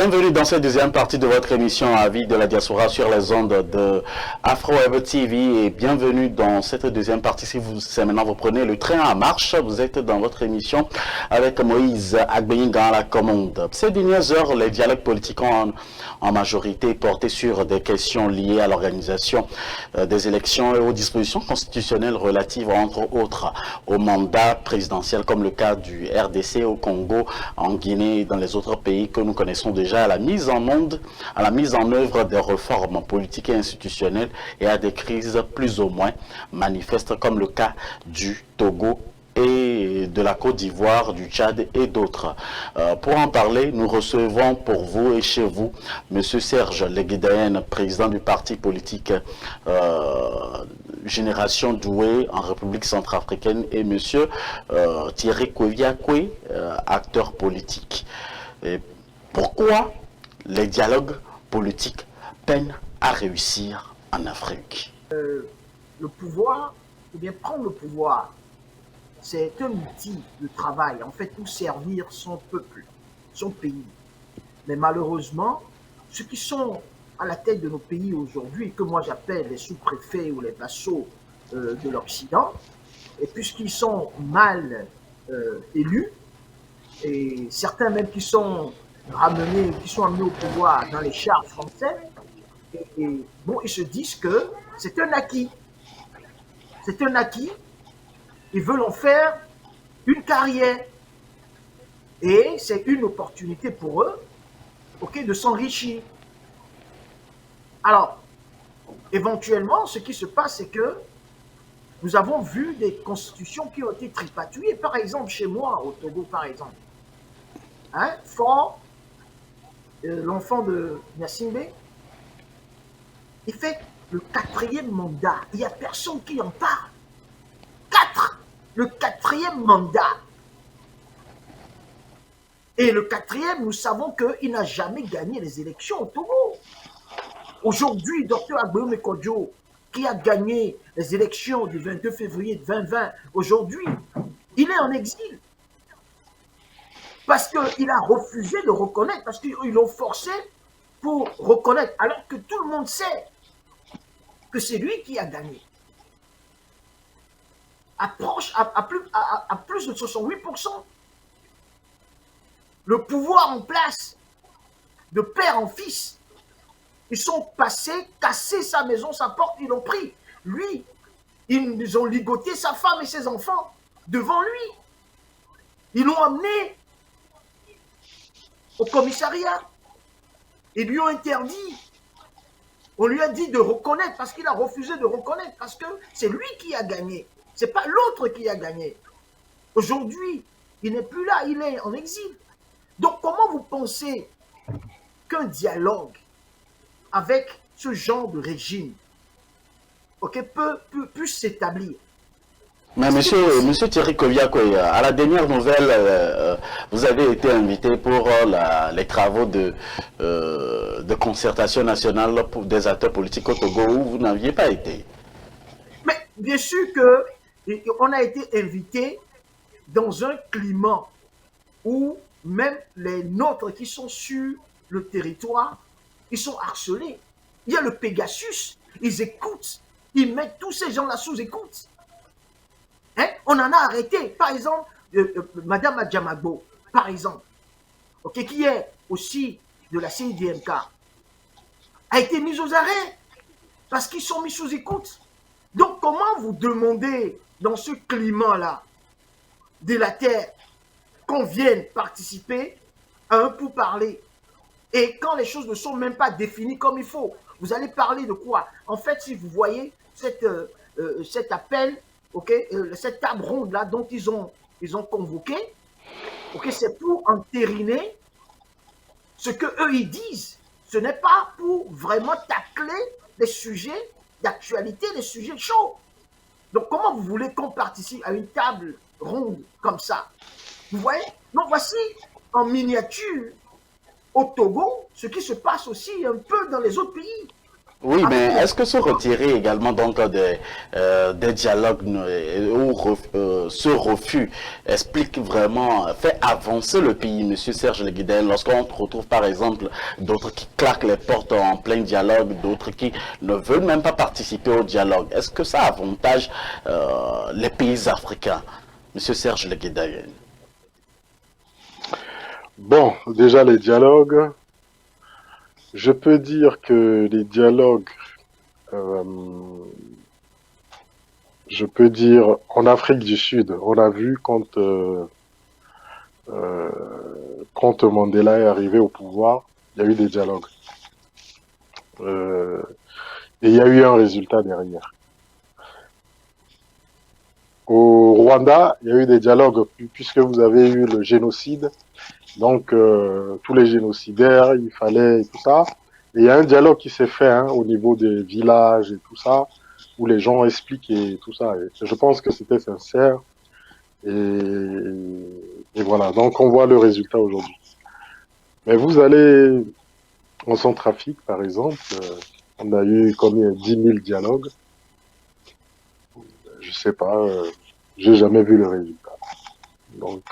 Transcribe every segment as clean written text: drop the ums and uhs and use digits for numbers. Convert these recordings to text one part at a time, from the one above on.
Bienvenue dans cette deuxième partie de votre émission Avis de la diaspora sur les ondes de Afro Web TV et bienvenue dans cette deuxième partie. Si maintenant vous prenez le train en marche, vous êtes dans votre émission avec Moïse Agbenga à la commande. Ces dernières heures, les dialogues politiques ont en majorité porté sur des questions liées à l'organisation des élections et aux dispositions constitutionnelles relatives entre autres au mandat présidentiel comme le cas du RDC au Congo, en Guinée et dans les autres pays que nous connaissons déjà, à la mise en œuvre des réformes politiques et institutionnelles et à des crises plus ou moins manifestes comme le cas du Togo et de la Côte d'Ivoire, du Tchad et d'autres. Pour en parler, nous recevons pour vous et chez vous M. Serge Leguidayen, président du parti politique Génération Doué en République centrafricaine, et M. Thierry Kweviakwe, acteur politique. Et pourquoi les dialogues politiques peinent à réussir en Afrique? Le pouvoir, ou bien prendre le pouvoir, c'est un outil de travail, en fait, pour servir son peuple, son pays. Mais malheureusement, ceux qui sont à la tête de nos pays aujourd'hui, que moi j'appelle les sous-préfets ou les vassaux de l'Occident, et puisqu'ils sont mal élus, et certains même qui sont amenés au pouvoir dans les chars français, et bon, ils se disent que c'est un acquis. C'est un acquis. Ils veulent en faire une carrière. Et c'est une opportunité pour eux, okay, de s'enrichir. Alors, éventuellement, ce qui se passe, c'est que nous avons vu des constitutions qui ont été tripatouillées. Par exemple, chez moi, au Togo, par exemple. Hein, Fort, l'enfant de Nyassimbe, il fait le 4e mandat. Il n'y a personne qui en parle. 4! Le 4e mandat. Et le 4e, nous savons qu'il n'a jamais gagné les élections au Togo. Aujourd'hui, Dr Agbeome Kodjo, qui a gagné les élections du 22 février 2020, aujourd'hui, il est en exil. Parce qu'il a refusé de reconnaître, parce qu'ils l'ont forcé pour reconnaître, alors que tout le monde sait que c'est lui qui a gagné. À plus de 68%. Le pouvoir en place, de père en fils, ils sont passés, cassé sa maison, sa porte, ils l'ont pris. Lui, ils ont ligoté sa femme et ses enfants devant lui. Ils l'ont amené au commissariat. Ils lui ont interdit. On lui a dit de reconnaître parce qu'il a refusé de reconnaître parce que c'est lui qui a gagné. Ce n'est pas l'autre qui a gagné. Aujourd'hui, il n'est plus là, il est en exil. Donc, comment vous pensez qu'un dialogue avec ce genre de régime, okay, peut s'établir? Mais monsieur Thierry Kweviakwe, à la dernière nouvelle, vous avez été invité pour les travaux de concertation nationale pour des acteurs politiques au Togo où vous n'aviez pas été. Mais bien sûr qu'on a été invité dans un climat où même les nôtres qui sont sur le territoire, ils sont harcelés. Il y a le Pegasus, ils écoutent, ils mettent tous ces gens-là sous écoute. Hein? On en a arrêté. Par exemple, Madame Adjamagbo, par exemple, okay, qui est aussi de la CIDMK, a été mise aux arrêts parce qu'ils sont mis sous écoute. Donc, comment vous demandez, dans ce climat-là, de la terre, qu'on vienne participer à un pourparler? Et quand les choses ne sont même pas définies comme il faut, vous allez parler de quoi? En fait, si vous voyez cet appel, okay, cette table ronde-là dont ils ont convoqué, okay, c'est pour entériner ce qu'eux ils disent. Ce n'est pas pour vraiment tacler des sujets d'actualité, des sujets chauds. Donc, comment vous voulez qu'on participe à une table ronde comme ça? Vous voyez? Donc, voici en miniature au Togo ce qui se passe aussi un peu dans les autres pays. Oui, mais Africaine. est-ce que se retirer également donc des dialogues ou ce refus explique vraiment, fait avancer le pays, Monsieur Serge Leguiden, lorsqu'on retrouve par exemple d'autres qui claquent les portes en plein dialogue, d'autres qui ne veulent même pas participer au dialogue. Est-ce que ça avantage les pays africains, Monsieur Serge Leguiden? Bon, déjà les dialogues, je peux dire que les dialogues, euh, je peux dire en Afrique du Sud, on a vu euh, quand Mandela est arrivé au pouvoir, il y a eu des dialogues. Euh, et il y a eu un résultat derrière. Au Rwanda, il y a eu des dialogues puisque vous avez eu le génocide. Donc, tous les génocidaires, il fallait et tout ça. Et il y a un dialogue qui s'est fait au niveau des villages et tout ça, où les gens expliquent et tout ça. Et je pense que c'était sincère. Et voilà, donc on voit le résultat aujourd'hui. Mais vous allez en Centrafrique, par exemple, on a eu combien 10 000 dialogues. Je sais pas, j'ai jamais vu le résultat. Donc,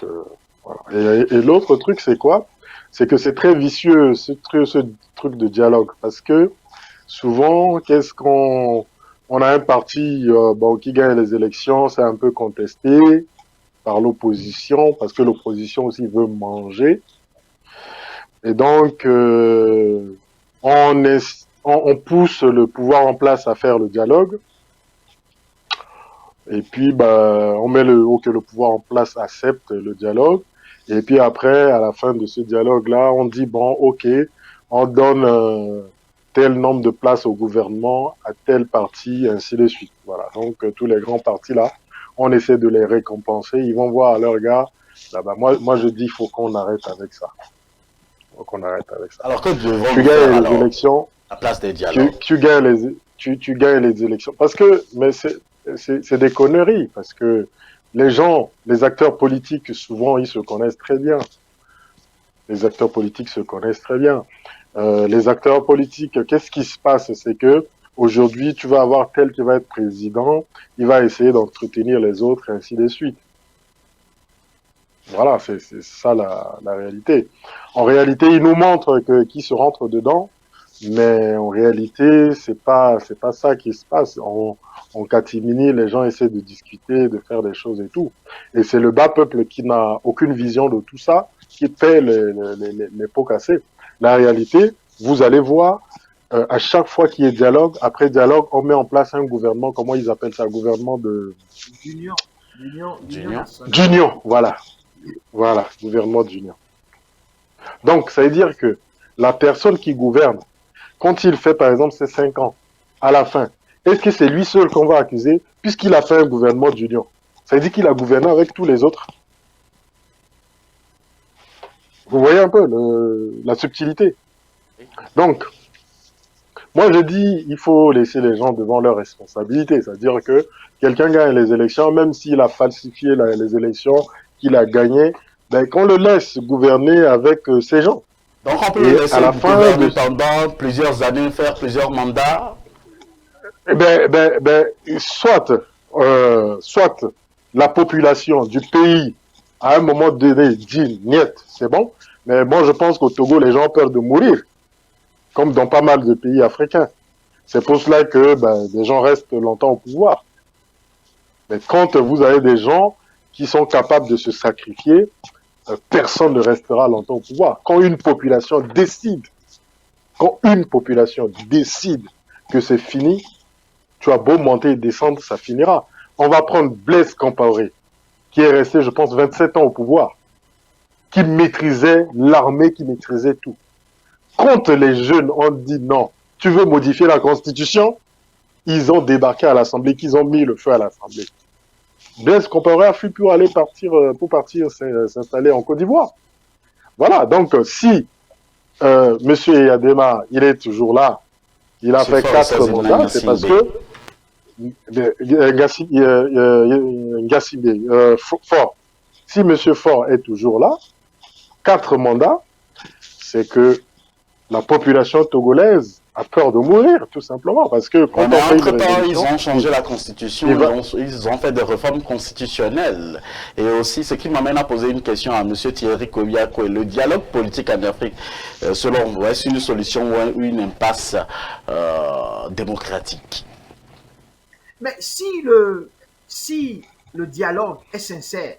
voilà. Et l'autre truc, c'est quoi? C'est que c'est très vicieux, ce truc de dialogue. Parce que souvent, qu'est-ce qu'on... On a un parti bon, qui gagne les élections, c'est un peu contesté par l'opposition, parce que l'opposition aussi veut manger. Et donc, on pousse le pouvoir en place à faire le dialogue. Et puis, bah, on met que le pouvoir en place accepte le dialogue. Et puis après, à la fin de ce dialogue-là, on dit, bon, ok, on donne tel nombre de places au gouvernement, à tel parti, ainsi de suite. Voilà. Donc, tous les grands partis-là, on essaie de les récompenser. Ils vont voir à leur gars, là-bas. Moi, je dis, il faut qu'on arrête avec ça. Faut qu'on arrête avec ça. Alors que Tu devons-nous faire gagnes les alors élections, à la place des dialogues? tu gagnes les élections. Parce que, mais c'est des conneries, parce que les gens, les acteurs politiques, souvent, ils se connaissent très bien. Les acteurs politiques se connaissent très bien. Les acteurs politiques, qu'est-ce qui se passe? C'est que aujourd'hui, tu vas avoir tel qui va être président, il va essayer d'entretenir les autres, et ainsi de suite. Voilà, c'est ça la réalité. En réalité, ils nous montrent qui se rentre dedans, mais en réalité, c'est pas ça qui se passe. En catimini, les gens essaient de discuter, de faire des choses et tout. Et c'est le bas peuple qui n'a aucune vision de tout ça, qui paie les pots cassés. La réalité, vous allez voir, à chaque fois qu'il y a dialogue, après dialogue, on met en place un gouvernement, comment ils appellent ça, gouvernement de... L'Union nationale. d'union, voilà. Voilà, gouvernement d'union. Donc, ça veut dire que la personne qui gouverne, quand il fait par exemple ses 5 ans, à la fin, est-ce que c'est lui seul qu'on va accuser puisqu'il a fait un gouvernement d'union? Ça veut dire qu'il a gouverné avec tous les autres. Vous voyez un peu la subtilité. Donc, moi je dis, il faut laisser les gens devant leurs responsabilités. C'est-à-dire que quelqu'un gagne les élections, même s'il a falsifié les élections, qu'il a gagné, ben, qu'on le laisse gouverner avec ces gens. Donc on peut le Et laisser à la fin gouverner pendant plusieurs années, faire plusieurs mandats. Soit la population du pays, à un moment donné, dit niet, c'est bon. Mais bon, je pense qu'au Togo, les gens ont peur de mourir, comme dans pas mal de pays africains. C'est pour cela que des gens restent longtemps au pouvoir. Mais quand vous avez des gens qui sont capables de se sacrifier, personne ne restera longtemps au pouvoir. Quand une population décide que c'est fini, tu as beau monter et descendre, ça finira. On va prendre Blaise Compaoré, qui est resté, je pense, 27 ans au pouvoir, qui maîtrisait l'armée, qui maîtrisait tout. Quand les jeunes ont dit non, tu veux modifier la Constitution, ils ont débarqué à l'Assemblée, qu'ils ont mis le feu à l'Assemblée. Blaise Compaoré a fui pour partir s'installer en Côte d'Ivoire. Voilà, donc si Monsieur Yadema, il est toujours là, il a fait 4 mandats, c'est parce que Fort. Si Monsieur Fort est toujours là, 4 mandats, c'est que la population togolaise a peur de mourir, tout simplement, parce que quand Ouais, mais on fait une entre-temps, ils révolution, ont changé la constitution, ils ont fait des réformes constitutionnelles. Et aussi, ce qui m'amène à poser une question à M. Thierry Kobiako, le dialogue politique en Afrique, selon vous, est-ce une solution ou une impasse démocratique? Mais si le dialogue est sincère,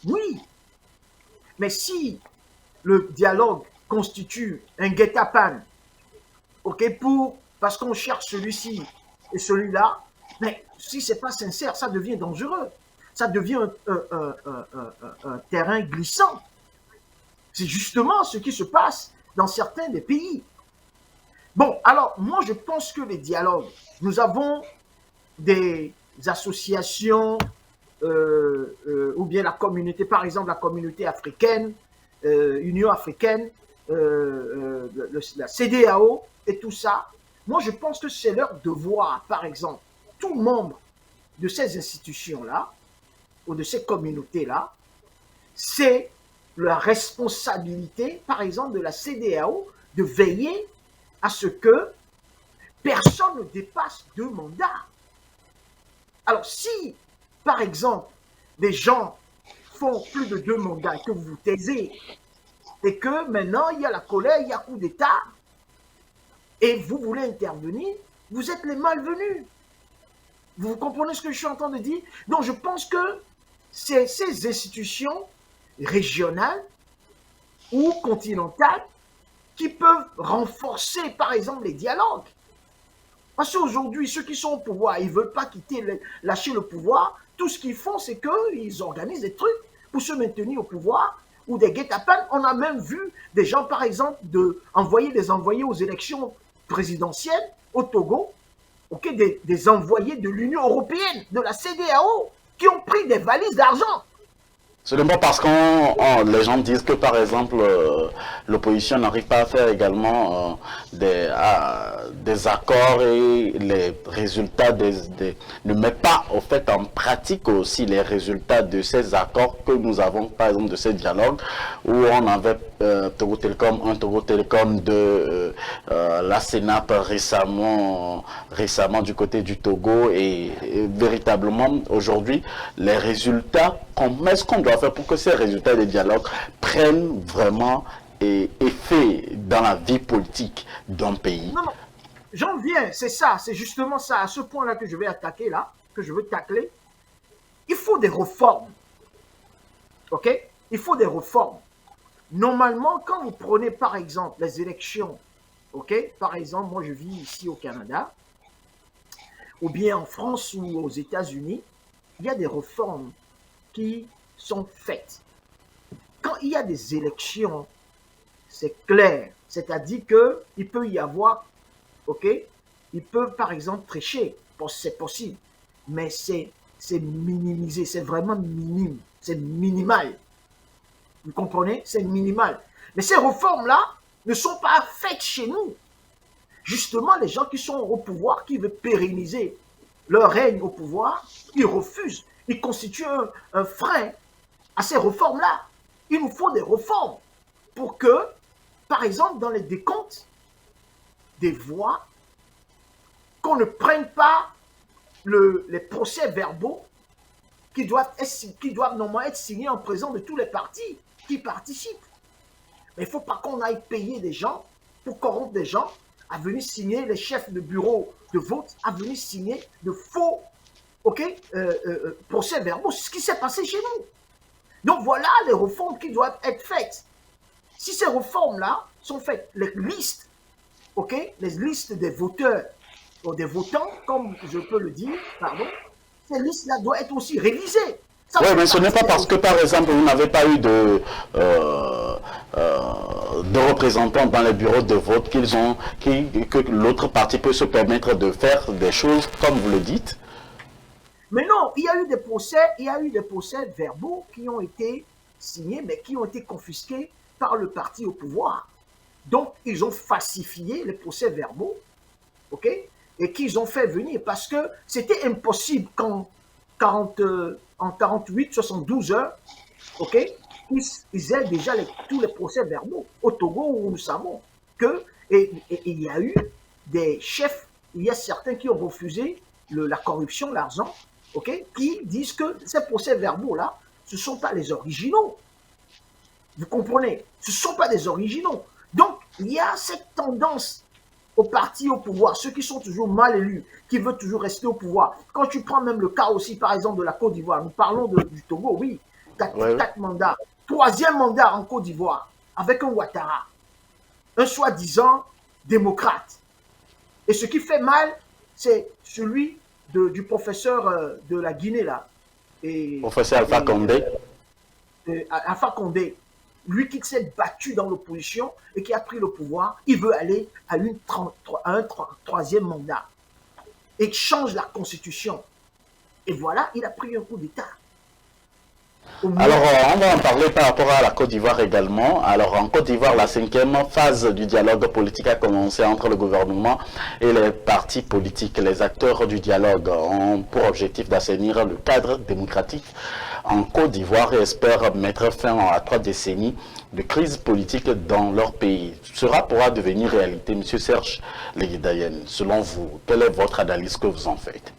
oui. Mais si le dialogue constitue un guet-apens, ok, parce qu'on cherche celui-ci et celui-là, mais si c'est pas sincère, ça devient dangereux. Ça devient un terrain glissant. C'est justement ce qui se passe dans certains des pays. Bon, alors, moi, je pense que les dialogues, nous avons des associations ou bien la communauté, par exemple la communauté africaine, Union africaine, la CEDEAO et tout ça. Moi, je pense que c'est leur devoir, par exemple, tout membre de ces institutions-là ou de ces communautés-là, c'est la responsabilité, par exemple, de la CEDEAO de veiller à ce que personne ne dépasse 2 mandats. Alors, si, par exemple, des gens font plus de 2 mandats et que vous vous taisez, et que maintenant, il y a la colère, il y a coup d'État, et vous voulez intervenir, vous êtes les malvenus. Vous comprenez ce que je suis en train de dire? Donc, je pense que c'est ces institutions régionales ou continentales qui peuvent renforcer, par exemple, les dialogues. Parce qu'aujourd'hui, ceux qui sont au pouvoir, ils ne veulent pas lâcher le pouvoir. Tout ce qu'ils font, c'est qu'ils organisent des trucs pour se maintenir au pouvoir ou des guet-apens. On a même vu des gens, par exemple, envoyer des envoyés aux élections présidentielles au Togo, okay, des envoyés de l'Union européenne, de la CEDEAO, qui ont pris des valises d'argent. Seulement parce que les gens disent que, par exemple, l'opposition n'arrive pas à faire également des accords et les résultats ne met pas au fait en pratique aussi les résultats de ces accords que nous avons, par exemple, de ces dialogues où on avait Togo Telecom de la CENAP récemment du côté du Togo et véritablement aujourd'hui les résultats, est-ce qu'on doit faire pour que ces résultats des dialogues prennent vraiment effet dans la vie politique d'un pays? Non, j'en viens, c'est ça, c'est justement ça, à ce point-là que je vais attaquer là, que je veux tacler. Il faut des réformes, ok? Il faut des réformes. Normalement, quand vous prenez par exemple les élections, ok? Par exemple, moi je vis ici au Canada, ou bien en France ou aux États-Unis, il y a des réformes qui sont faites. Quand il y a des élections, c'est clair, c'est-à-dire qu'il peut y avoir, ok, il peut par exemple tricher, c'est possible, mais c'est minimisé, c'est vraiment minime, c'est minimal. Vous comprenez? C'est minimal. Mais ces réformes-là ne sont pas faites chez nous. Justement, les gens qui sont au pouvoir, qui veulent pérenniser leur règne au pouvoir, ils refusent. Ils constituent un frein à ces réformes-là. Il nous faut des réformes pour que, par exemple, dans les décomptes des voix, qu'on ne prenne pas les procès-verbaux qui doivent normalement être signés en présence de tous les partis qui participent. Mais il ne faut pas qu'on aille payer des gens pour corrompre des gens à venir signer, les chefs de bureau de vote, à venir signer de faux procès-verbaux. C'est ce qui s'est passé chez nous. Donc voilà les réformes qui doivent être faites. Si ces réformes-là sont faites, les listes, les listes des voteurs, ou des votants, comme je peux le dire, pardon, ces listes-là doivent être aussi révisées. Oui, mais ce n'est pas parce que, par exemple, vous n'avez pas eu de représentants dans les bureaux de vote que l'autre parti peut se permettre de faire des choses comme vous le dites. Mais non, il y a eu des procès verbaux qui ont été signés, mais qui ont été confisqués par le parti au pouvoir. Donc, ils ont falsifié les procès verbaux, ok, et qu'ils ont fait venir parce que c'était impossible qu'en 48, 72 heures, ok, ils aient déjà tous les procès verbaux au Togo où nous savons il y a eu des chefs, il y a certains qui ont refusé la corruption, l'argent, ok, qui disent que ces procès-verbaux-là, ce ne sont pas les originaux. Vous comprenez? Ce ne sont pas des originaux. Donc, il y a cette tendance aux partis au pouvoir, ceux qui sont toujours mal élus, qui veulent toujours rester au pouvoir. Quand tu prends même le cas aussi, par exemple, de la Côte d'Ivoire, nous parlons du Togo, oui, 4 mandats, 3e mandat en Côte d'Ivoire, avec un Ouattara, un soi-disant démocrate. Et ce qui fait mal, c'est celui du professeur de la Guinée, là. Professeur Alpha Condé. Alpha Condé. Lui qui s'est battu dans l'opposition et qui a pris le pouvoir, il veut aller à un 3e mandat. Et change la constitution. Et voilà, il a pris un coup d'État. Alors, on va en parler par rapport à la Côte d'Ivoire également. Alors, en Côte d'Ivoire, la 5e phase du dialogue politique a commencé entre le gouvernement et les partis politiques. Les acteurs du dialogue ont pour objectif d'assainir le cadre démocratique en Côte d'Ivoire et espèrent mettre fin à 3 décennies de crise politique dans leur pays. Cela pourra devenir réalité. Monsieur Serge Leguidayen, selon vous, quelle est votre analyse que vous en faites?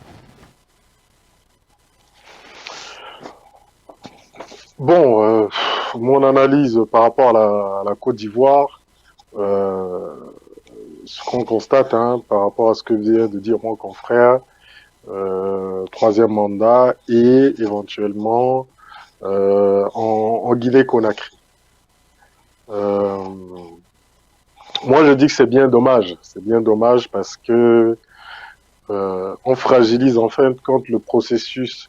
Bon, mon analyse par rapport à la Côte d'Ivoire, ce qu'on constate par rapport à ce que vient de dire mon confrère, 3e mandat et éventuellement en Guinée-Conakry. Moi, je dis que c'est bien dommage. C'est bien dommage parce que on fragilise en fin de compte le processus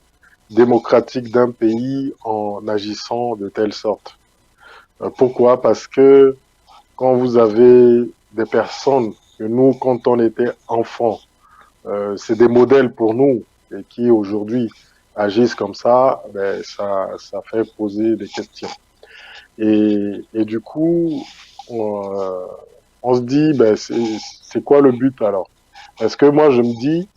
démocratique d'un pays en agissant de telle sorte. Pourquoi? Parce que quand vous avez des personnes que nous, quand on était enfants, c'est des modèles pour nous et qui aujourd'hui agissent comme ça, ben ça fait poser des questions. Et du coup, on se dit, ben c'est quoi le but alors? Parce que moi je me dis,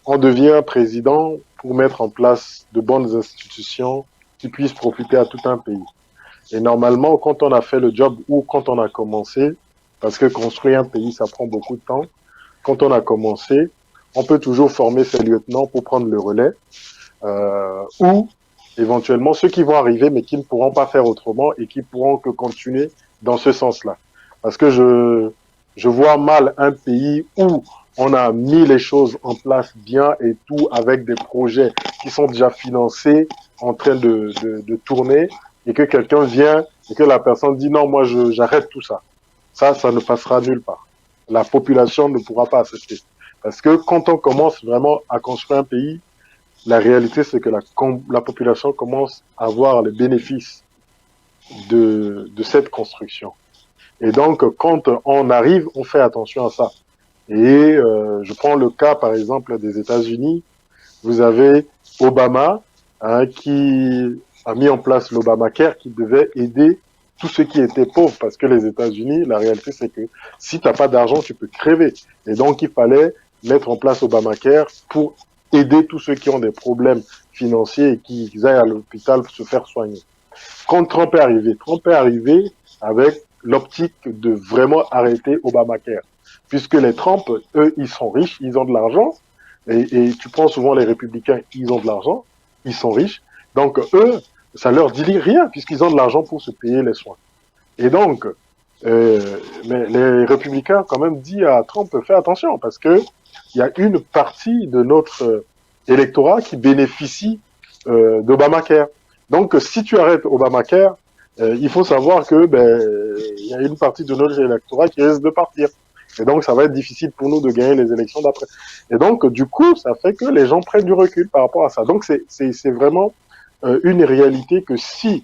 on devient président pour mettre en place de bonnes institutions qui puissent profiter à tout un pays. Et normalement, quand on a fait le job ou quand on a commencé, parce que construire un pays, ça prend beaucoup de temps, quand on a commencé, on peut toujours former ses lieutenants pour prendre le relais, ou éventuellement ceux qui vont arriver mais qui ne pourront pas faire autrement et qui pourront que continuer dans ce sens-là. Parce que je vois mal un pays où on a mis les choses en place bien et tout avec des projets qui sont déjà financés, en train de tourner, et que quelqu'un vient et que la personne dit non, moi j'arrête tout ça. Ça ne passera nulle part. La population ne pourra pas accepter. Parce que quand on commence vraiment à construire un pays, la réalité c'est que la population commence à voir les bénéfices de cette construction. Et donc quand on arrive, on fait attention à ça. Et je prends le cas, par exemple, des États-Unis. Vous avez Obama qui a mis en place l'Obamacare qui devait aider tous ceux qui étaient pauvres. Parce que les États-Unis, la réalité, c'est que si tu n'as pas d'argent, tu peux crever. Et donc, il fallait mettre en place Obamacare pour aider tous ceux qui ont des problèmes financiers et qui aillent à l'hôpital pour se faire soigner. Quand Trump est arrivé avec l'optique de vraiment arrêter Obamacare. Puisque les Trump, eux, ils sont riches, ils ont de l'argent, et tu prends souvent les républicains, ils ont de l'argent, ils sont riches, donc eux, ça leur dit rien, puisqu'ils ont de l'argent pour se payer les soins. Et donc, mais les républicains quand même disent à Trump, fais attention, parce que il y a une partie de notre électorat qui bénéficie d'Obamacare. Donc, si tu arrêtes Obamacare, il faut savoir que il y a une partie de notre électorat qui risque de partir. Et donc, ça va être difficile pour nous de gagner les élections d'après. Et donc, du coup, ça fait que les gens prennent du recul par rapport à ça. Donc, c'est vraiment une réalité que si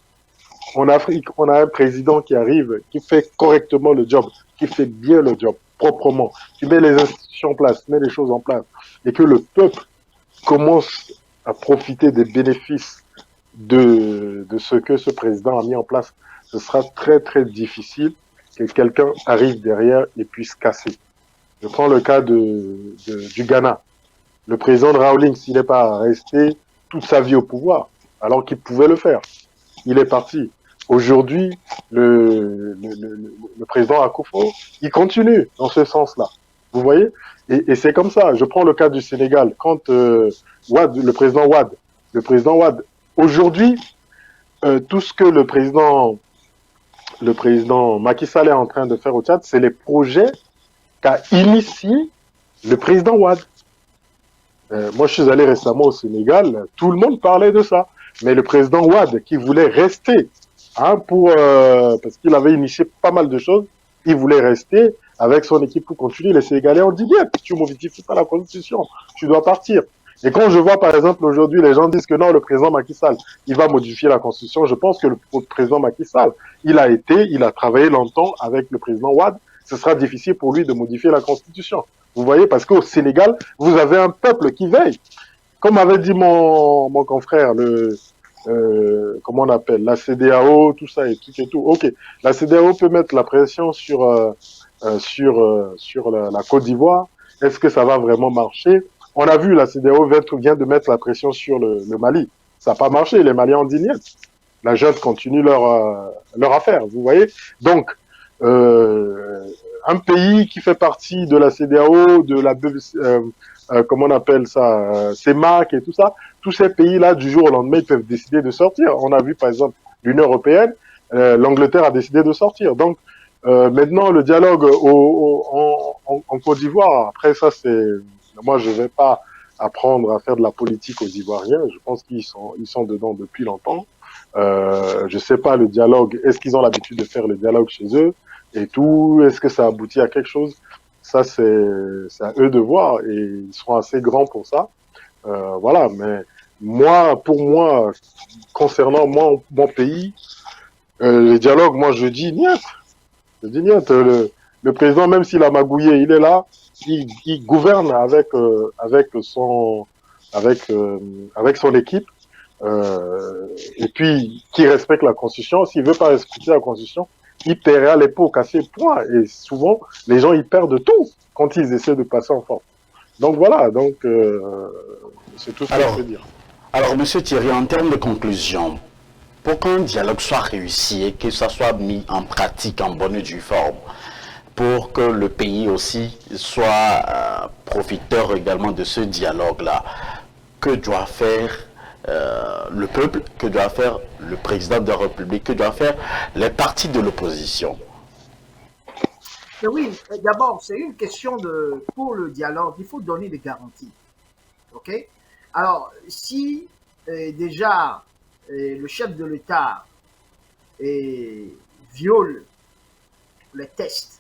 en Afrique, on a un président qui arrive, qui fait correctement le job, qui fait bien le job, proprement, qui met les institutions en place, met les choses en place, et que le peuple commence à profiter des bénéfices de ce que ce président a mis en place, ce sera très, très difficile que quelqu'un arrive derrière et puisse casser. Je prends le cas du Ghana. Le président de Rawlings, il n'est pas resté toute sa vie au pouvoir, alors qu'il pouvait le faire. Il est parti. Aujourd'hui, le président Akufo, il continue dans ce sens-là. Vous voyez? Et c'est comme ça. Je prends le cas du Sénégal. Quand le président Wade, aujourd'hui, tout ce que le président Macky Sall est en train de faire au Tchad, c'est les projets qu'a initié le président Wade. Moi, je suis allé récemment au Sénégal, tout le monde parlait de ça. Mais le président Wade, qui voulait rester, parce qu'il avait initié pas mal de choses, il voulait rester avec son équipe pour continuer. Les Sénégalais ont dit, bien, tu ne modifies pas la Constitution, tu dois partir. Et quand je vois, par exemple, aujourd'hui, les gens disent que non, le président Macky Sall, il va modifier la Constitution, je pense que le président Macky Sall, il a travaillé longtemps avec le président Wade, ce sera difficile pour lui de modifier la Constitution. Vous voyez, parce qu'au Sénégal, vous avez un peuple qui veille. Comme avait dit mon confrère, comment on appelle, la CEDEAO, tout ça et tout et tout. Ok, la CEDEAO peut mettre la pression sur la Côte d'Ivoire. Est-ce que ça va vraiment marcher? On a vu, la CEDEAO vient de mettre la pression sur le Mali. Ça n'a pas marché, les Maliens ont dit niet. La junte continue leur affaire, vous voyez. Donc, un pays qui fait partie de la CEDEAO, de la comment on appelle ça, CEMAC et tout ça, tous ces pays-là, du jour au lendemain, ils peuvent décider de sortir. On a vu, par exemple, l'Union européenne, l'Angleterre a décidé de sortir. Donc, maintenant, le dialogue en Côte d'Ivoire, après ça, moi, je vais pas apprendre à faire de la politique aux Ivoiriens. Je pense qu'ils sont dedans depuis longtemps. Je sais pas, le dialogue, est-ce qu'ils ont l'habitude de faire le dialogue chez eux et tout? Est-ce que ça aboutit à quelque chose? Ça, c'est à eux de voir et ils seront assez grands pour ça. Voilà, mais pour moi, concernant mon pays, le dialogue, moi, je dis niet. Je dis niet. Le président, même s'il a magouillé, il est là, il gouverne avec son équipe. Et puis, qui respecte la Constitution. S'il veut pas respecter la Constitution, il paiera les pots cassés, point. Et souvent, les gens, ils perdent tout quand ils essaient de passer en force. Donc voilà, c'est tout ce que je peux dire. Alors, Monsieur Thierry, en termes de conclusion, pour qu'un dialogue soit réussi et que ça soit mis en pratique en bonne et due forme, pour que le pays aussi soit profiteur également de ce dialogue-là, que doit faire le peuple, que doit faire le président de la République, que doivent faire les partis de l'opposition? Oui, d'abord, c'est une question pour le dialogue, il faut donner des garanties. OK? Alors, si déjà le chef de l'État viole les tests,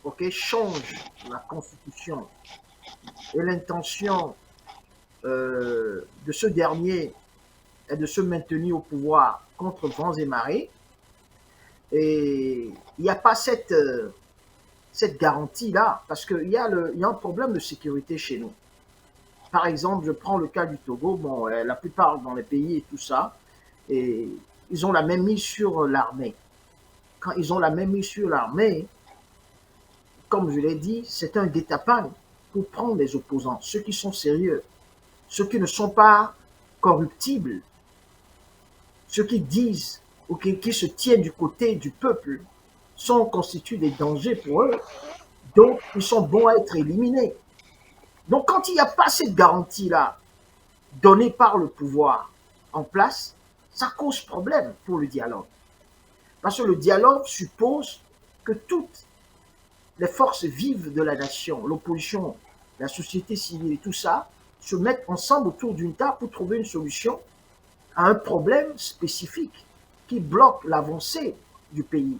OK, change la Constitution et l'intention de ce dernier est de se maintenir au pouvoir contre vents et marées, et il n'y a pas cette garantie-là, parce qu'il y a un problème de sécurité chez nous. Par exemple, je prends le cas du Togo, bon, la plupart dans les pays et tout ça, et ils ont la même mise sur l'armée. Quand ils ont la même mise sur l'armée, comme je l'ai dit, c'est un guet-apens pour prendre les opposants, ceux qui sont sérieux, ceux qui ne sont pas corruptibles, ceux qui disent ou qui se tiennent du côté du peuple, constituent des dangers pour eux, donc ils sont bons à être éliminés. Donc quand il n'y a pas cette garantie-là donnée par le pouvoir en place, ça cause problème pour le dialogue. Parce que le dialogue suppose que toutes les forces vives de la nation, l'opposition, la société civile et tout ça, se mettent ensemble autour d'une table pour trouver une solution à un problème spécifique qui bloque l'avancée du pays.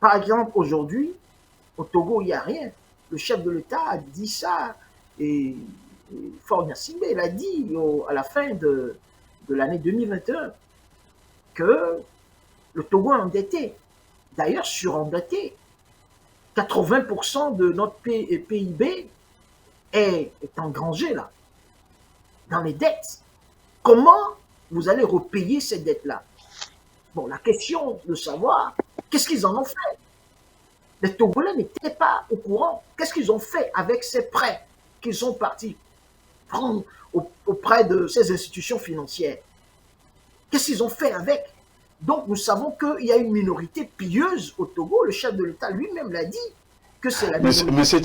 Par exemple, aujourd'hui, au Togo, il n'y a rien. Le chef de l'État a dit ça, et Faure Gnassingbé, il a dit à la fin de l'année 2021 que le Togo est endetté, d'ailleurs surendetté. 80% de notre PIB est engrangé là, dans les dettes. Comment vous allez repayer ces dettes-là? Bon, la question de savoir, qu'est-ce qu'ils en ont fait? Les Togolais n'étaient pas au courant. Qu'est-ce qu'ils ont fait avec ces prêts qu'ils sont partis prendre auprès de ces institutions financières? Qu'est-ce qu'ils ont fait avec? Donc, nous savons qu'il y a une minorité pieuse au Togo. Le chef de l'État lui-même l'a dit, que c'est la minorité. Monsieur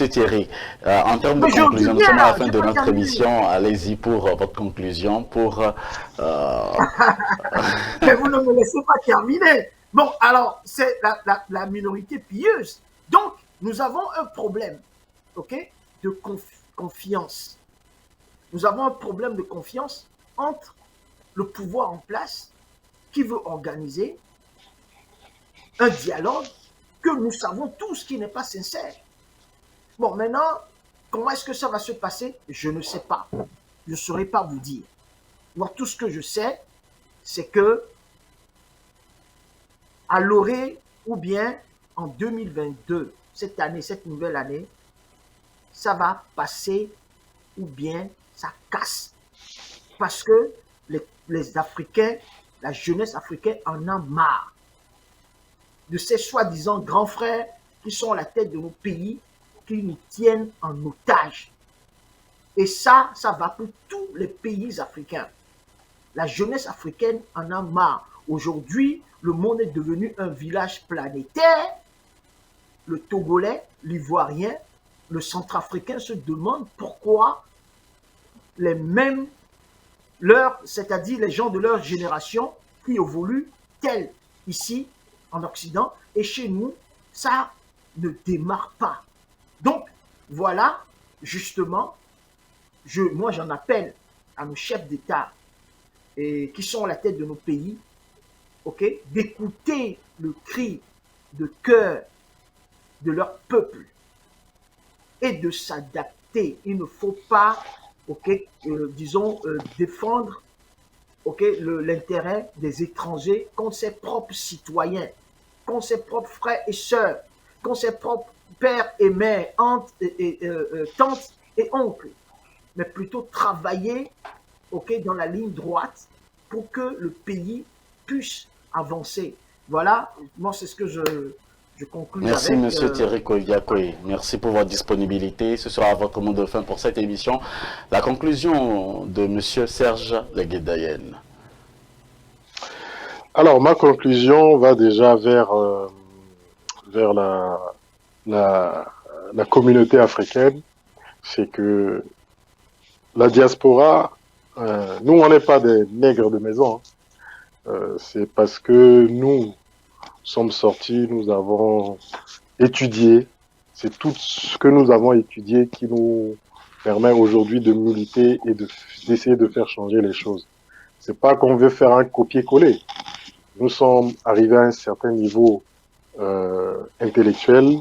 Thierry, en termes de Mais je conclusion, nous viens sommes à la là, fin j'ai de pas notre terminé. émission. Allez-y pour votre conclusion. Mais vous ne me laissez pas terminer. Bon, alors, c'est la minorité pieuse. Donc, nous avons un problème, ok, de confiance. Nous avons un problème de confiance entre le pouvoir en place qui veut organiser un dialogue que nous savons tous qui n'est pas sincère. Bon, maintenant, comment est-ce que ça va se passer? Je ne sais pas. Je ne saurais pas vous dire. Moi, tout ce que je sais, c'est que à l'orée ou bien en 2022, cette année, cette nouvelle année, ça va passer ou bien ça casse. Parce que les Africains, la jeunesse africaine en a marre de ces soi-disant grands frères qui sont à la tête de nos pays, qui nous tiennent en otage. Et ça va pour tous les pays africains. La jeunesse africaine en a marre. Aujourd'hui, le monde est devenu un village planétaire. Le Togolais, l'Ivoirien, le Centrafricain se demandent pourquoi les mêmes, c'est-à-dire les gens de leur génération qui évoluent tels ici en Occident et chez nous, ça ne démarre pas. Donc, voilà, justement, moi j'en appelle à nos chefs d'État qui sont à la tête de nos pays, ok, d'écouter le cri de cœur de leur peuple et de s'adapter. Il ne faut pas, ok, défendre, ok, l'intérêt des étrangers contre ses propres citoyens, contre ses propres frères et sœurs, contre ses propres pères et mères, tantes et oncles, mais plutôt travailler, ok, dans la ligne droite pour que le pays puisse avancer. Voilà, moi c'est ce que je conclue Merci, avec. Monsieur Thierry Koviakoye. Merci pour votre disponibilité. Ce sera votre mot de fin pour cette émission. La conclusion de Monsieur Serge Leguedayen. Alors, ma conclusion va déjà vers la communauté africaine. C'est que la diaspora, nous, on n'est pas des nègres de maison. C'est parce que nous sommes sortis, nous avons étudié. C'est tout ce que nous avons étudié qui nous permet aujourd'hui de militer et d'essayer de faire changer les choses. C'est pas qu'on veut faire un copier-coller. Nous sommes arrivés à un certain niveau intellectuel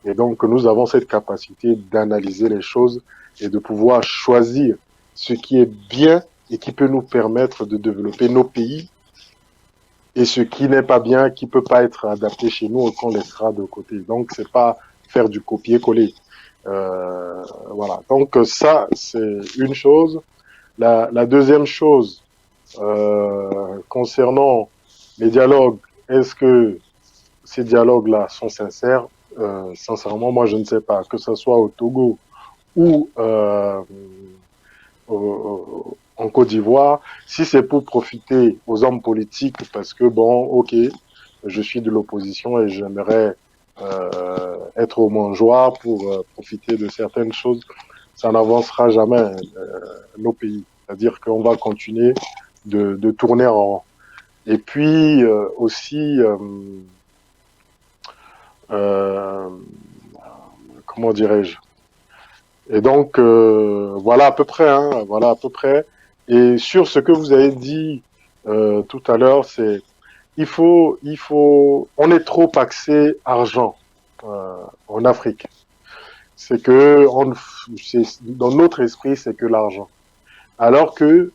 et donc nous avons cette capacité d'analyser les choses et de pouvoir choisir ce qui est bien et qui peut nous permettre de développer nos pays et ce qui n'est pas bien, qui peut pas être adapté chez nous et qu'on laissera de côté. Donc c'est pas faire du copier-coller. Voilà. Donc ça c'est une chose. La deuxième chose concernant les dialogues, est-ce que ces dialogues-là sont sincères? Sincèrement, moi je ne sais pas. Que ce soit au Togo ou en Côte d'Ivoire, si c'est pour profiter aux hommes politiques, parce que bon, ok, je suis de l'opposition et j'aimerais être au mangeoir pour profiter de certaines choses, ça n'avancera jamais nos pays. C'est-à-dire qu'on va continuer de tourner en rond. Et puis aussi, comment dirais-je? Et donc voilà à peu près, hein, voilà à peu près. Et sur ce que vous avez dit tout à l'heure, c'est on est trop axé argent en Afrique. C'est que dans notre esprit, c'est que l'argent. Alors que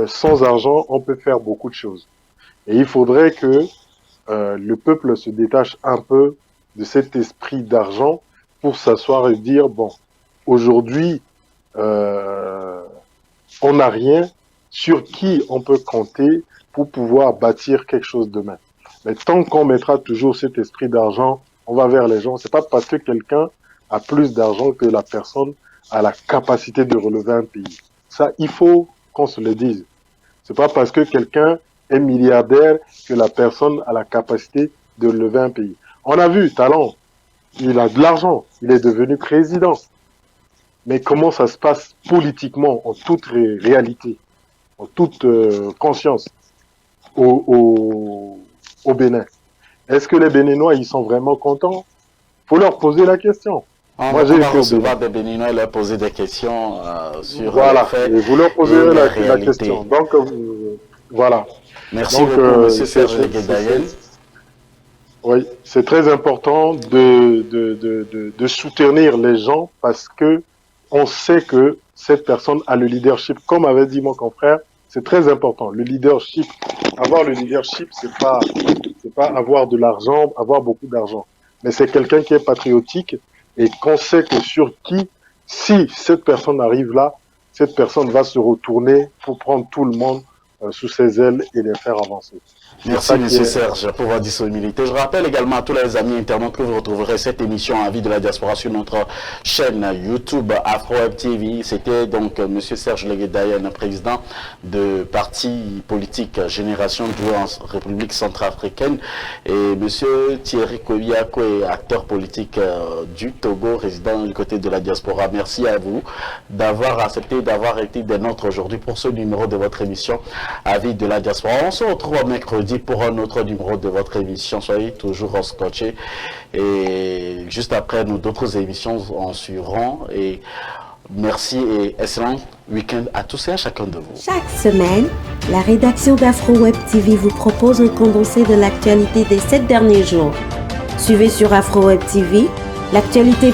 sans argent, on peut faire beaucoup de choses. Et il faudrait que le peuple se détache un peu de cet esprit d'argent pour s'asseoir et dire, bon, aujourd'hui, on n'a rien sur qui on peut compter pour pouvoir bâtir quelque chose demain. Mais tant qu'on mettra toujours cet esprit d'argent, on va vers les gens. C'est pas parce que quelqu'un a plus d'argent que la personne a la capacité de relever un pays. Ça, il faut qu'on se le dise. C'est pas parce que quelqu'un est milliardaire que la personne a la capacité de lever un pays. On a vu, Talon, il a de l'argent, il est devenu président. Mais comment ça se passe politiquement, en toute réalité, en toute conscience, au Bénin? Est-ce que les Béninois, ils sont vraiment contents? Faut leur poser la question. On Moi, va recevoir des Béninois et leur poser des questions sur voilà, les faits et vous leur poserez et la la réalité. question. Donc, voilà. Merci Donc, beaucoup, M. Serge Leguedayen. Oui, c'est très important de soutenir les gens parce que on sait que cette personne a le leadership. Comme avait dit mon confrère, c'est très important. Le leadership, avoir le leadership, c'est pas avoir de l'argent, avoir beaucoup d'argent. Mais c'est quelqu'un qui est patriotique et qu'on sait que sur qui, si cette personne arrive là, cette personne va se retourner pour prendre tout le monde sous ses ailes et les faire avancer. Merci M. Serge pour votre disponibilité. Je rappelle également à tous les amis internautes que vous retrouverez cette émission Avis de la diaspora sur notre chaîne YouTube AfroWeb TV. C'était donc M. Serge Leguedayen, président de parti politique Génération Doué en République centrafricaine, et M. Thierry Kobiako, acteur politique du Togo, résident du côté de la diaspora. Merci à vous d'avoir accepté, d'avoir été des nôtres aujourd'hui pour ce numéro de votre émission Avis de la diaspora. On se retrouve mercredi pour un autre numéro de votre émission. Soyez toujours scotchés. Et juste après, nous d'autres émissions en suivront. Et merci et excellent week-end à tous et à chacun de vous. Chaque semaine, la rédaction d'AfroWeb TV vous propose un condensé de l'actualité des 7 derniers jours. Suivez sur AfroWeb TV l'actualité